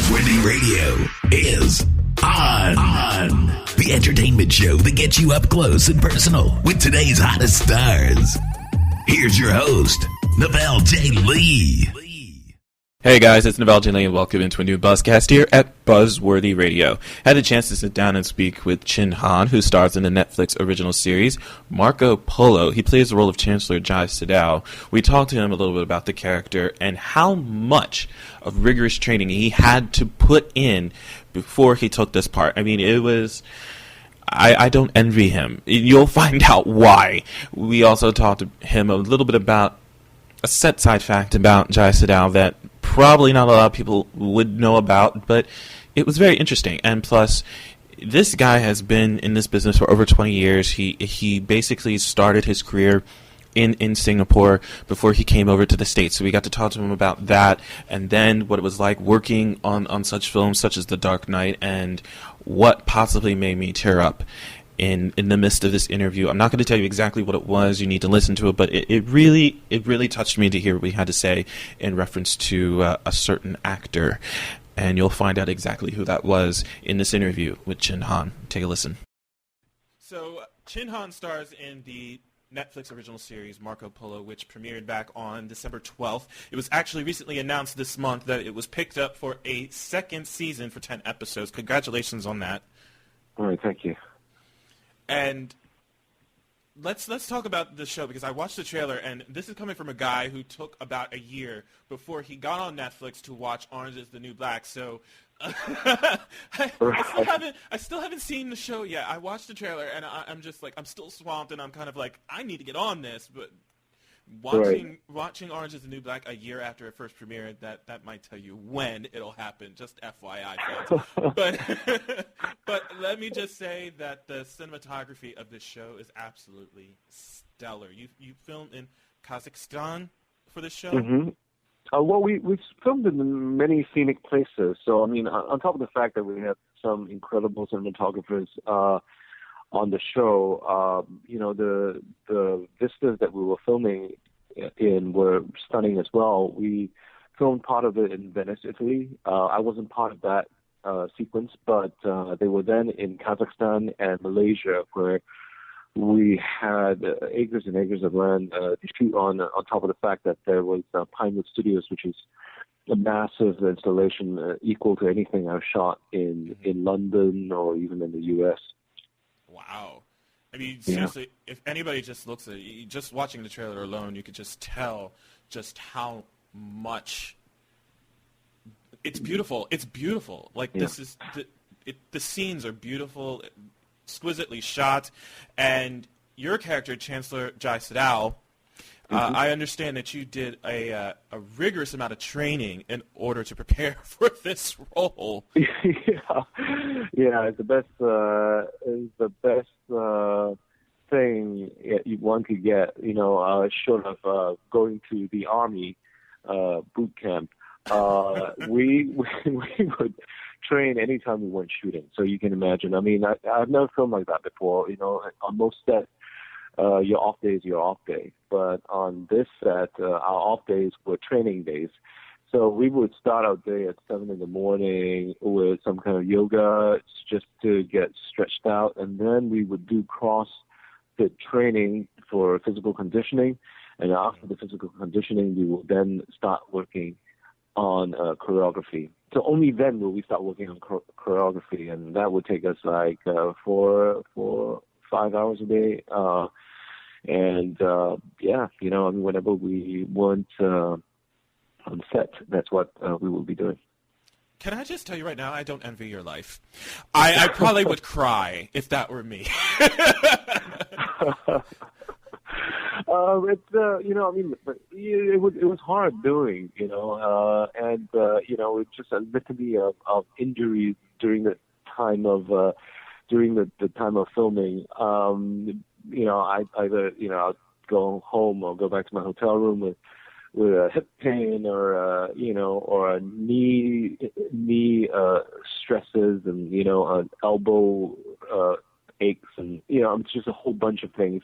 Buzzworthy Radio is on. The entertainment show that gets you up close and personal with today's hottest stars. Here's your host, Navelle J. Lee. Hey guys, it's Navelle J. Lee and welcome into a new Buzzcast here at Buzzworthy Radio. Had a chance to sit down and speak with Chin Han, who stars in the Netflix original series Marco Polo. He plays the role of Chancellor Jia Sidao. We talked to him a little bit about the character and how much of rigorous training he had to put in before he took this part. I mean, it was... I don't envy him. You'll find out why. We also talked to him a little bit about a set side fact about Jia Sidao that probably not a lot of people would know about, but it was very interesting. And plus, this guy has been in this business for over 20 years. He basically started his career in Singapore before he came over to the States. So we got to talk to him about that, and then what it was like working on such films such as The Dark Knight, and what possibly made me tear up in the midst of this interview. I'm not going to tell you exactly what it was. You need to listen to it, but it really touched me to hear what we had to say in reference to a certain actor, and you'll find out exactly who that was in this interview with Chin Han. Take a listen. So Chin Han stars in the Netflix original series Marco Polo, which premiered back on December 12th. It was actually recently announced this month that it was picked up for a second season for 10 episodes. Congratulations on that. All right, thank you. And let's talk about the show, because I watched the trailer, and this is coming from a guy who took about a year before he got on Netflix to watch Orange is the New Black. So I still haven't seen the show yet. I watched the trailer, and I'm just like, I'm still swamped, and I'm kind of like, I need to get on this. But watching Orange is the New Black a year after it first premiered, that might tell you when it'll happen. Just FYI, fans. But let me just say that the cinematography of this show is absolutely stellar. You filmed in Kazakhstan for this show? Mm-hmm. Well, we filmed in many scenic places. So, I mean, on top of the fact that we have some incredible cinematographers on the show, the vistas that we were filming in were stunning as well. We filmed part of it in Venice, Italy. I wasn't part of that sequence, but they were then in Kazakhstan and Malaysia, where we had acres and acres of land to shoot on top of the fact that there was Pinewood Studios, which is a massive installation equal to anything I've shot in London or even in the U.S. Wow. I mean, seriously, if anybody just looks at it, just watching the trailer alone, you could just tell just how much it's beautiful. It's beautiful. Like, this is the scenes are beautiful, exquisitely shot, and your character, Chancellor Jia Sidao, I understand that you did a rigorous amount of training in order to prepare for this role. It's the best thing one could get. Short of going to the army boot camp. We would train anytime we weren't shooting. So you can imagine. I mean, I've never filmed like that before. On most sets, your off day is your off day. But on this set, our off days were training days. So we would start our day at 7 in the morning with some kind of yoga just to get stretched out. And then we would do CrossFit training for physical conditioning. And after the physical conditioning, we will then start working on choreography. So only then will we start working on choreography, and that would take us like 4 5 hours a day. Whenever we weren't on set, that's what we will be doing. Can I just tell you right now, I don't envy your life. I probably would cry if that were me. It was hard doing, it's just a litany of injuries during the time of filming. I either I'd go home or go back to my hotel room with a hip pain or a knee stresses and an elbow aches and it's just a whole bunch of things.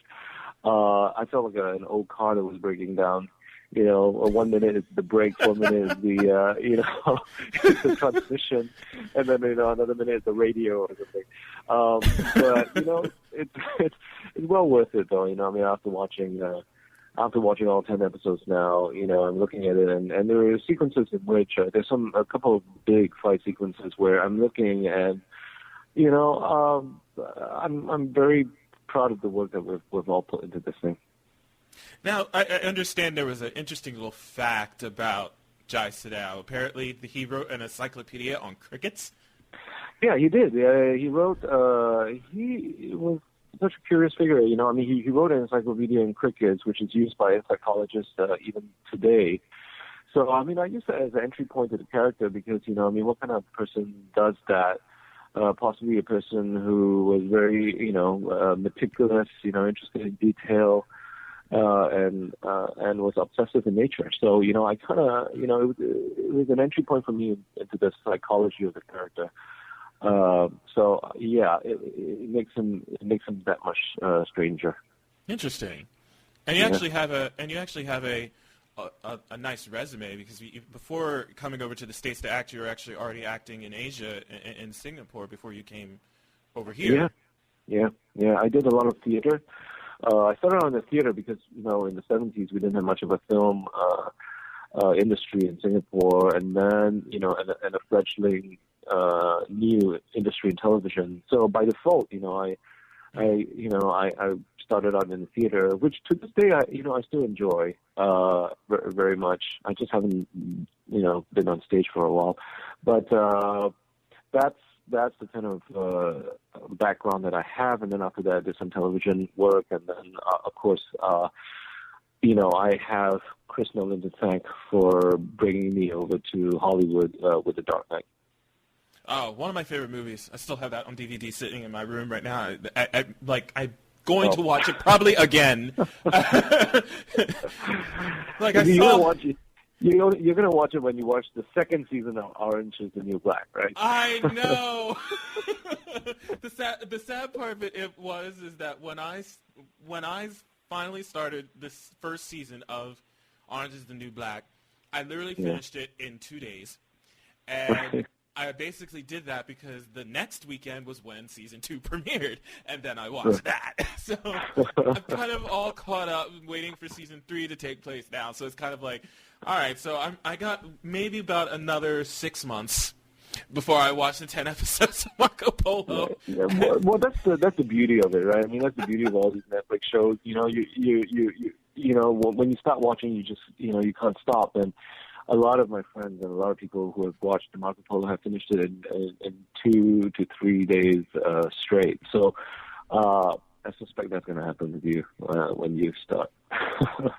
I felt like an old car that was breaking down, 1 minute is the break, 4 minutes is the, it's the transition, and then, another minute is the radio or something. But, it's well worth it, though, after watching all 10 episodes now, I'm looking at it, and there are sequences in which there's a couple of big fight sequences where I'm looking and, I'm very proud of the work that we've all put into this thing. Now, I understand there was an interesting little fact about Jia Sidao. Apparently, he wrote an encyclopedia on crickets. Yeah, he did. He wrote. He was such a curious figure. He wrote an encyclopedia in crickets, which is used by psychologists even today. So, I use that as an entry point to the character because, what kind of person does that? Possibly a person who was very, meticulous, interested in detail. And was obsessive in nature. So, I kind of, it was an entry point for me into the psychology of the character. It makes him that much stranger. Interesting. And you actually have a nice resume because before coming over to the States to act, you were actually already acting in Asia, in Singapore, before you came over here. Yeah. I did a lot of theater. I started on the theater because, in the 70s, we didn't have much of a film industry in Singapore, and then, and a fledgling new industry in television. So by default, I started out in the theater, which to this day, I still enjoy very much. I just haven't, been on stage for a while. But that's the kind of background that I have, and then after that, I did some television work, and then, of course, I have Chris Nolan to thank for bringing me over to Hollywood with The Dark Knight. Oh, one of my favorite movies. I still have that on DVD sitting in my room right now. I'm going to watch it probably again. You're gonna watch it when you watch the second season of Orange Is the New Black, right? I know. The sad part of it is that when I finally started this first season of Orange Is the New Black, I literally finished it in 2 days, and I basically did that because the next weekend was when season 2 premiered, and then I watched that. So I'm kind of all caught up waiting for season 3 to take place now. So it's kind of like, all right, so I got maybe about another 6 months before I watch the 10 episodes of Marco Polo. Yeah. Well, that's the beauty of it, right? That's the beauty of all these Netflix shows. When you start watching, you just you can't stop. And a lot of my friends and a lot of people who have watched the Marco Polo have finished it in 2 to 3 days straight. So I suspect that's going to happen with you when you start.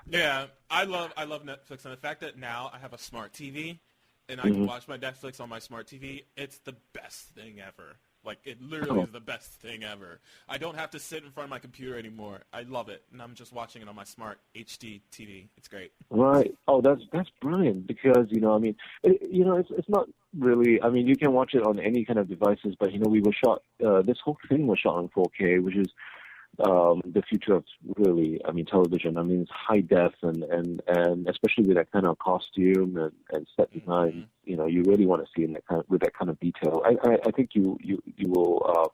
Yeah, I love Netflix, and the fact that now I have a smart TV and I can watch my Netflix on my smart TV, it's the best thing ever. Like, it literally is the best thing ever. I don't have to sit in front of my computer anymore. I love it, and I'm just watching it on my smart HD TV. It's great. Right. Oh, that's brilliant because, it's not really, you can watch it on any kind of devices, but, we were shot, this whole thing was shot on 4K, which is the future of really, television. It's high def and especially with that kind of costume and set design, you really want to see with that kind of detail. I think you will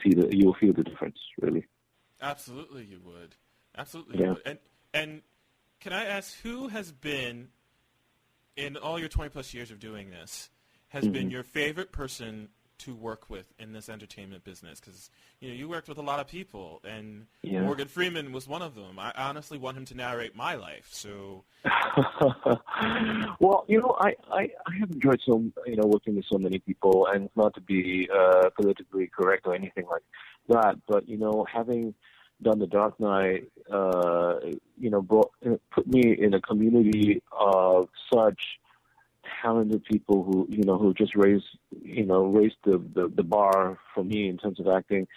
feel the difference, really. Absolutely, you would. Absolutely, yeah. You would. And can I ask, who has been, in all your 20 plus years of doing this, has been your favorite person to work with in this entertainment business? Because you worked with a lot of people, and Morgan Freeman was one of them. I honestly want him to narrate my life. So, well, I have enjoyed working with so many people, and not to be politically correct or anything like that, but having done The Dark Knight, put me in a community of such talented people who just raised the bar for me in terms of acting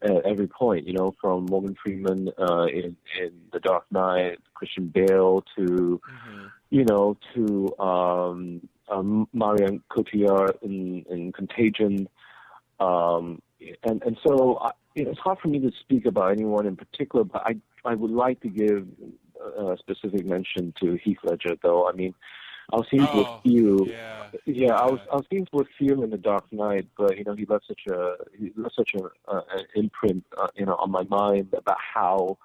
at every point, from Morgan Freeman in The Dark Knight, Christian Bale to Marion Cotillard in Contagion, and so it's hard for me to speak about anyone in particular, but I would like to give specific mention to Heath Ledger, though. I mean, I was scenes with you. I was scenes with you in The Dark Knight, but he left such an imprint, on my mind about how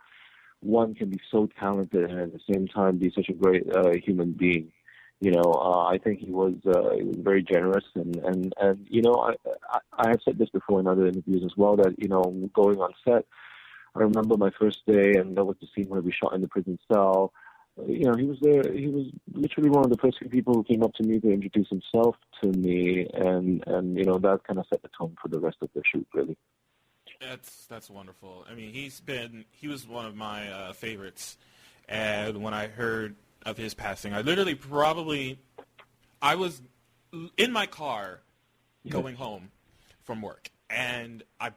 one can be so talented and at the same time be such a great human being. I think he was very generous, and I have said this before in other interviews as well, that going on set, I remember my first day, and that was the scene where we shot in the prison cell. He was there. He was literally one of the first few people who came up to me to introduce himself to me, and that kind of set the tone for the rest of the shoot, really. That's wonderful. I mean, he was one of my favorites, and when I heard of his passing, I was in my car going home from work, and it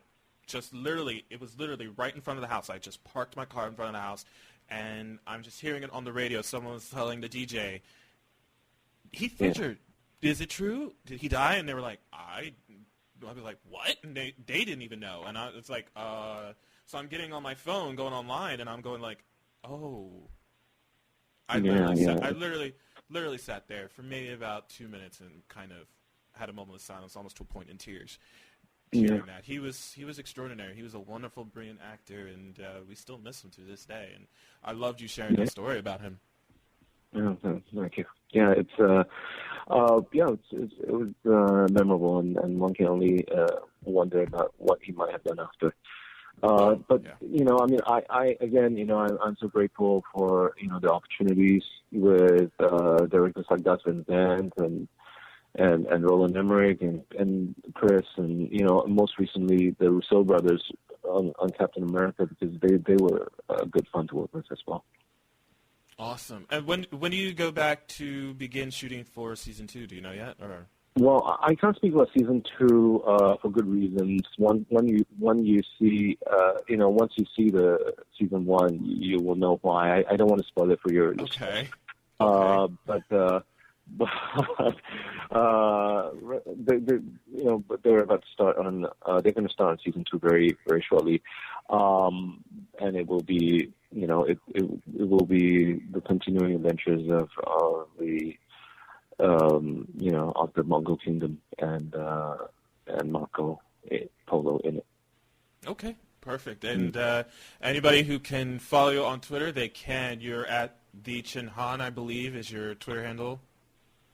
was literally right in front of the house. I just parked my car in front of the house, and I'm just hearing it on the radio. Someone was telling the DJ, Heath Ledger, is it true? Did he die? And they were like, I was like, what? And they didn't even know. And it's like, so I'm getting on my phone, going online, and I'm going like, oh. I literally sat there for maybe about 2 minutes and kind of had a moment of silence, almost to a point in tears. Hearing that, he was extraordinary. He was a wonderful, brilliant actor, and we still miss him to this day. And I loved you sharing that story about him. Yeah, thank you. Yeah, it was memorable, and one can only wonder about what he might have done after. I'm so grateful for the opportunities with directors like Gus Van Sant and Roland Emmerich and Chris, and most recently the Russo brothers on Captain America, because they were good fun to work with as well. Awesome. And when do you go back to begin shooting for season 2? Do you know yet? Or? Well, I can't speak about season 2 for good reasons. When you see, once you see the season 1, you will know why. I don't want to spoil it for your listeners. But they're about to start on. They're going to start on season 2 very, very shortly, and it will be, it will be the continuing adventures of the. Of the Mongol Kingdom and Marco Polo in it. Okay, perfect. And anybody who can follow you on Twitter, they can. You're at the Chin Han, I believe, is your Twitter handle.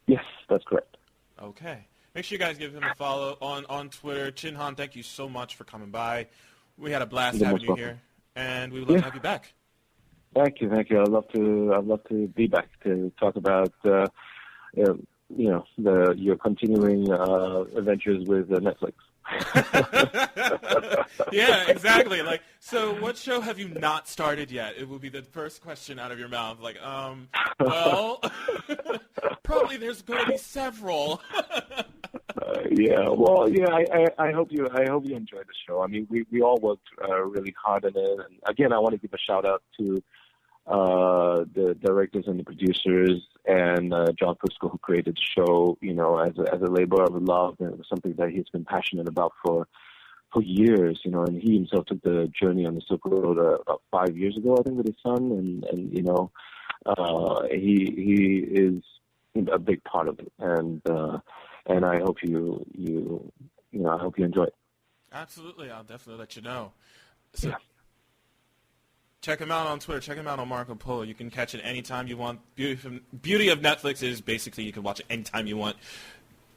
Yes, that's correct. Okay, make sure you guys give him a follow on Twitter. Chin Han, thank you so much for coming by. We had a blast having you here, and we would love to have you back. Thank you. I'd love to be back to talk about. Your continuing adventures with Netflix. Yeah, exactly. Like, so what show have you not started yet? It will be the first question out of your mouth. Like, well, probably there's going to be several. I hope you enjoyed the show. I mean, we all worked really hard on it. And again, I want to give a shout out to the directors and the producers and John Fusco, who created the show, as a labor of love, and it was something that he's been passionate about for years, and he himself took the journey on the Silk Road about 5 years ago, I think, with his son, and he is a big part of it, and I hope you enjoy it. Absolutely, I'll definitely let you know. So, check him out on Twitter. Check him out on Marco Polo. You can catch it anytime you want. Beauty of Netflix is basically you can watch it anytime you want.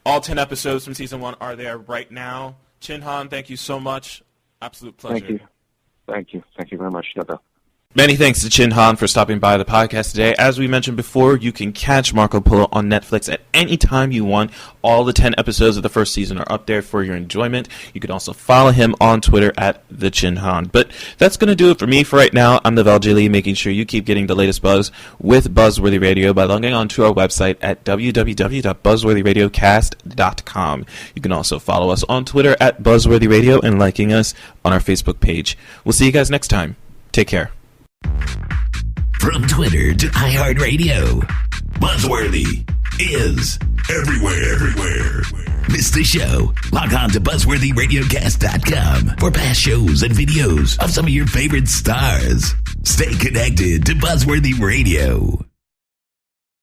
All 10 episodes from season 1 are there right now. Chin Han, thank you so much. Absolute pleasure. Thank you very much, Nata. Many thanks to Chin Han for stopping by the podcast today. As we mentioned before, you can catch Marco Polo on Netflix at any time you want. All the 10 episodes of the first season are up there for your enjoyment. You can also follow him on Twitter at the Chin Han. But that's going to do it for me for right now. I'm Navel Jili, making sure you keep getting the latest buzz with Buzzworthy Radio by logging on to our website at www.buzzworthyradiocast.com. You can also follow us on Twitter at Buzzworthy Radio and liking us on our Facebook page. We'll see you guys next time. Take care. From Twitter to iHeartRadio, Buzzworthy is everywhere. Miss the show? Log on to BuzzworthyRadiocast.com for past shows and videos of some of your favorite stars. Stay connected to Buzzworthy Radio.